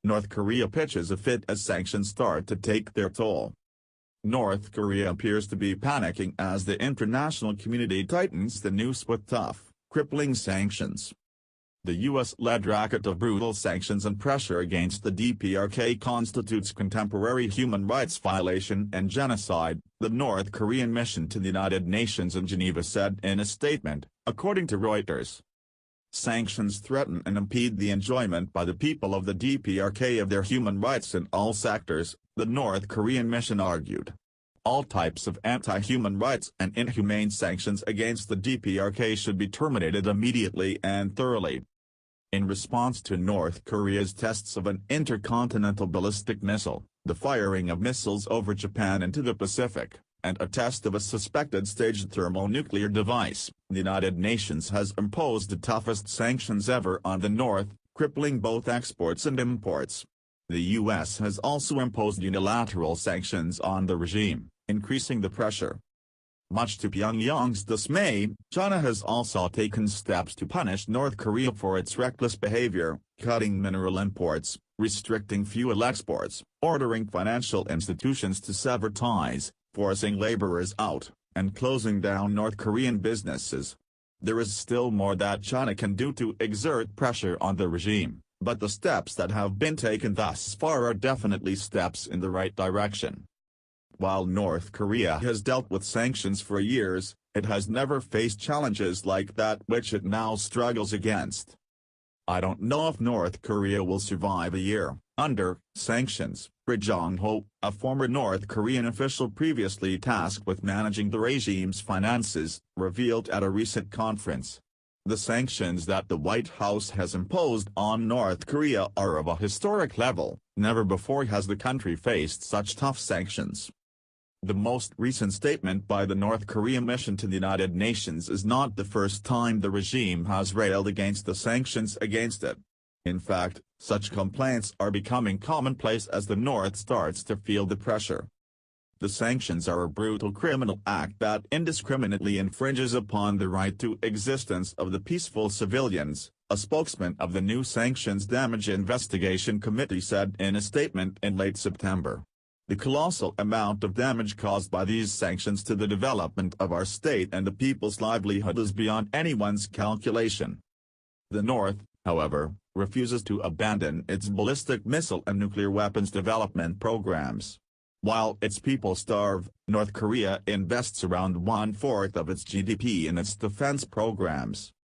North Korea pitches a fit as sanctions start to take their toll. North Korea appears to be panicking as the international community tightens the noose with tough, crippling sanctions. The U.S.-led racket of brutal sanctions and pressure against the DPRK constitutes contemporary human rights violation and genocide, the North Korean mission to the United Nations in Geneva said in a statement, according to Reuters. Sanctions threaten and impede the enjoyment by the people of the DPRK of their human rights in all sectors, the North Korean mission argued. All types of anti-human rights and inhumane sanctions against the DPRK should be terminated immediately and thoroughly. In response to North Korea's tests of an intercontinental ballistic missile, the firing of missiles over Japan into the Pacific, and a test of a suspected staged thermonuclear device, the United Nations has imposed the toughest sanctions ever on the North, crippling both exports and imports. The U.S. has also imposed unilateral sanctions on the regime, increasing the pressure. Much to Pyongyang's dismay, China has also taken steps to punish North Korea for its reckless behavior, cutting mineral imports, restricting fuel exports, ordering financial institutions to sever ties, forcing laborers out, and closing down North Korean businesses. There is still more that China can do to exert pressure on the regime, but the steps that have been taken thus far are definitely steps in the right direction. While North Korea has dealt with sanctions for years, it has never faced challenges like that which it now struggles against. I don't know if North Korea will survive a year under sanctions, Ri Jong-ho, a former North Korean official previously tasked with managing the regime's finances, revealed at a recent conference. The sanctions that the White House has imposed on North Korea are of a historic level. Never before has the country faced such tough sanctions. The most recent statement by the North Korean mission to the United Nations is not the first time the regime has railed against the sanctions against it. In fact, such complaints are becoming commonplace as the North starts to feel the pressure. The sanctions are a brutal criminal act that indiscriminately infringes upon the right to existence of the peaceful civilians, a spokesman of the new Sanctions Damage Investigation Committee said in a statement in late September. The colossal amount of damage caused by these sanctions to the development of our state and the people's livelihood is beyond anyone's calculation. The North, however, refuses to abandon its ballistic missile and nuclear weapons development programs. While its people starve, North Korea invests around 1/4 of its GDP in its defense programs.